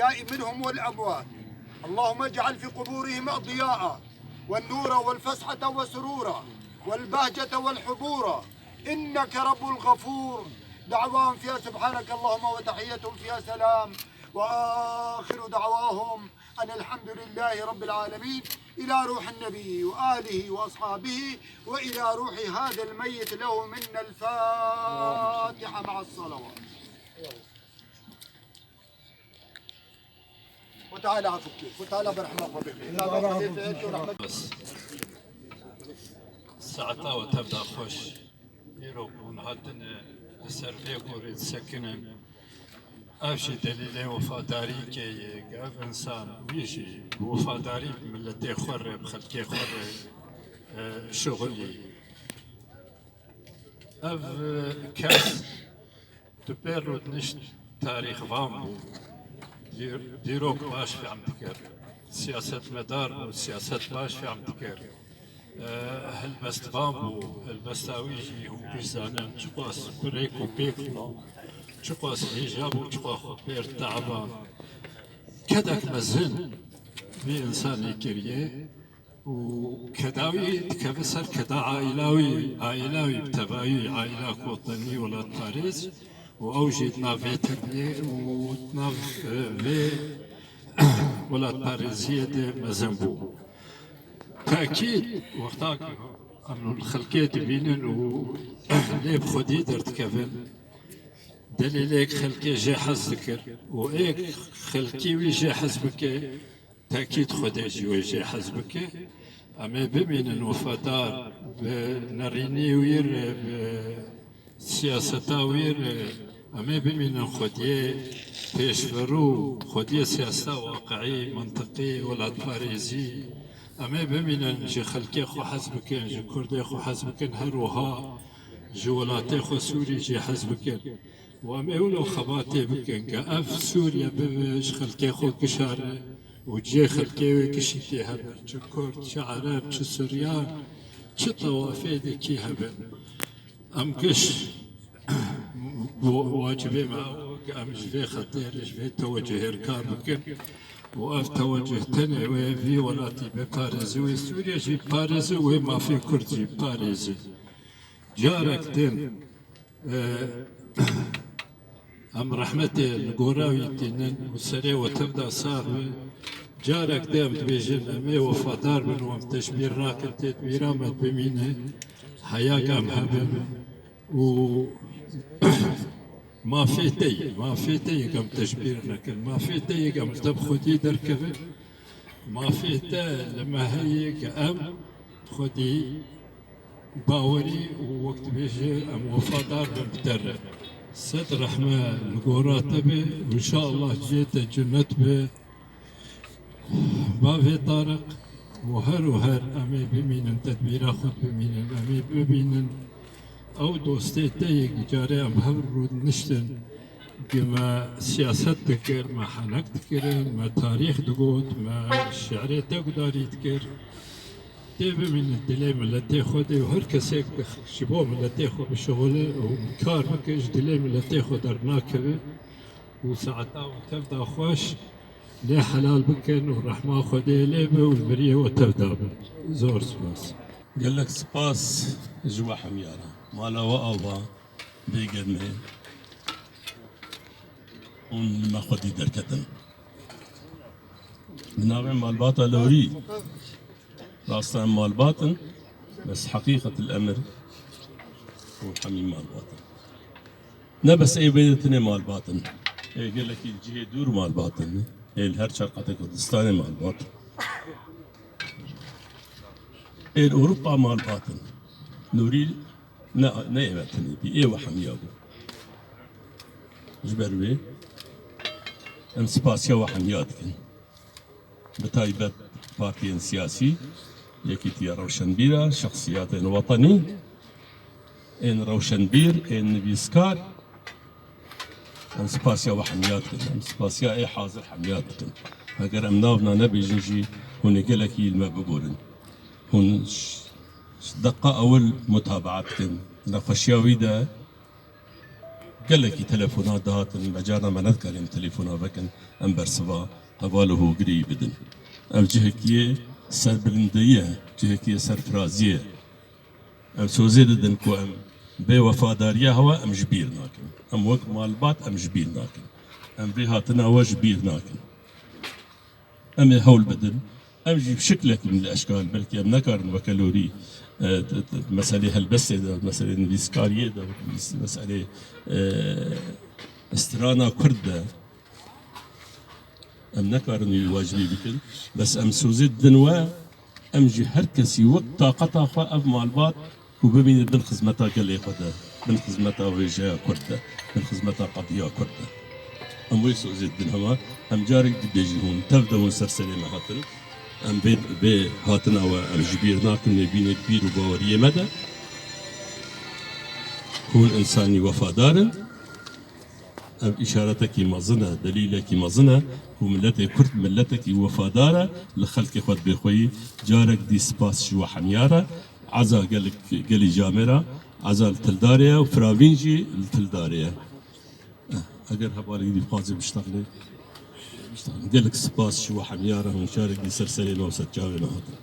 منهم والأموات. اللهم اجعل في قبورهم ضياء والنور والفسحة وسرورا والبهجة والحبورا، إنك رب الغفور. دعواهم فيها سبحانك اللهم وتحيتهم فيها سلام، وآخر دعواهم أن الحمد لله رب العالمين. إلى روح النبي وآله وأصحابه وإلى روح هذا الميت له منا الفاتحة مع الصلوات. وتعالى عفوك وتعالى برحمك وبخير. ساعتا وتبدا خوش يروكون هاتن سرفيك وريد سكنن افشي دليل وفاداري كي اف انسان ويجي وفاداري ملتي خرب خلقي خرب شغلي اف كاس تبيرود نشت تاريخ فامبو ديروك باش في عم تكر سياسة مدار وسياسة باش في عم تكر هلبست بامبو هلبست اويجي وبيزانان تشقاس بريكو بيكو تشقاس هيجابو تشقاس بير تعبان كدك مزن في انسان يكريه وكداوي تكبسر كدا عائلاوي بتباوي عائلة وطني ولا باريس واوجد نافي تبني وناف في ولا باريزية دي مزنبو تأكيد وقتاك أنه الخلقية بينن وليب خدي درت كفن دليلك خلقي جي حزكر وإيك خلقي ويجي حزبك تأكيد خدي جي حزبك أما بمين وفادار بنريني وير بسياسة وير أما بمين خدي بيشفرو خدي سياسة واقعي منطقي ولا باريزي أما بمين جي خلقي خو حزبكن جي كردي خو حزبكن هروها جي ولاتي خو سوري جي حزبكن وأما ولو خباتي بكن كأف سوريا بمش خلقي خو كشار وجي خلقي وكشتي هبن جي كرد جي عرب جي سوريان جي طوافي دي كي هبن أم كش واجبي معه أم جفي خطير جفي توجه إركار بكن وأف توجه تاني وفي ولاتي بباريس وسوريا جي باريس وما في كرد جي باريس جارك تن أم رحمتي القراوي تنن وسري وتبدأ صار جارك دام تبيجن أمي وفادار من ومتشبير راكب تدبيرامت بمينه حياك أم هبم و ما في تي كم تشبير لكن ما في تي كم تبخدي دركبه ما في تا لما هي كأم خدي باوري ووقت بيجي أم وفادار بمتر ست رحمة القورات به وإن شاء الله جيت جنت به ما في طارق وهر أمي بمين تدبير أخذ بمين أمي بمين أو دوستي تيك جاري أم هبرود نشتن كما سياسة تكر ما حنك تكر ما تاريخ دقوت ما الشعر تقدر يتكر تبي من الدليم اللي تاخد وهر كسيك شباب اللي تاخد بشغله وكار مكش دليم اللي تاخد أرناكبه وساعتها وتبدا خوش لي حلال بكن والرحمة خدي ليبه والبريه وتبدا زور سباس قال لك سباس جوا حميارة مالا وأوبا بيقدمه ونما خدي دركتن بناغي مال باطل لوري راسا مال باطن بس حقيقة الأمر هو حمي مال باطن نبس أي بيدتني مال باطن إيه قال لك الجهة دور مال باطن إيه الهر شرقة كردستاني مال باطن إيه أوروبا مال باطن نوري نيمتني بي إيه وحميابو جبروي انسباسيا وحمياتكن بتايبت بارتيين سياسي يكيتي روشنبيرة شخصيات وطني إن روشنبير إن بيسكار انسباسيا وحمياتكن انسباسيا إيه حاضر حمياتكن هكذا منابنا نبي جنجي هون قلكي ما بقولن هون دقة أول متابعتكن نخشياوي ده قال لك تلفونات دهاتن مجانا ما نذكر تلفونات بكن ام برسبا هباله قري بدن ام جهكيه سر بلنديه جهكيه سر فرازيه ام سوزيد دن كو ام بي وفاداريه هوا ام جبير ناكن ام وقت مالبات ام جبير ناكن ام بيهاتنا وجبير ناكن ام هول بدن ام جيب شكلك من الاشكال بلكي ام نكر وكالوري مسألة هلبسة ده مسألة نبيسكارية ده مسألة استرانا كردة ام نكارن يواجبي بكل بس ام سوزيد دنوا ام جي هركسي وقت طاقتها خوا اف مالبات وبمين بن خزمتها قال خدا بن خزمتها وجهها كردة بن خزمتها قضية كردة ام وي سوزيد دنوا ام جاري دبيجيهم تبدا سرسلي مهاتن ام بي هاتنا وام جبير ناكن نبين كبير وباورية مدى كون انساني وفادار ام اشارتك مظنه دليلك مظنه وملتك كرت ملتك وفاداره لخلق خد بخوي جارك دي سباس شو حمياره عزا قالي جامره عزا التلداريه وفرافينجي التلداريه اگر هبالي دي بقازي بشتغلي قال لك سباس شو حمياره ونشارك دي سلسله نوسط جاوي نهضر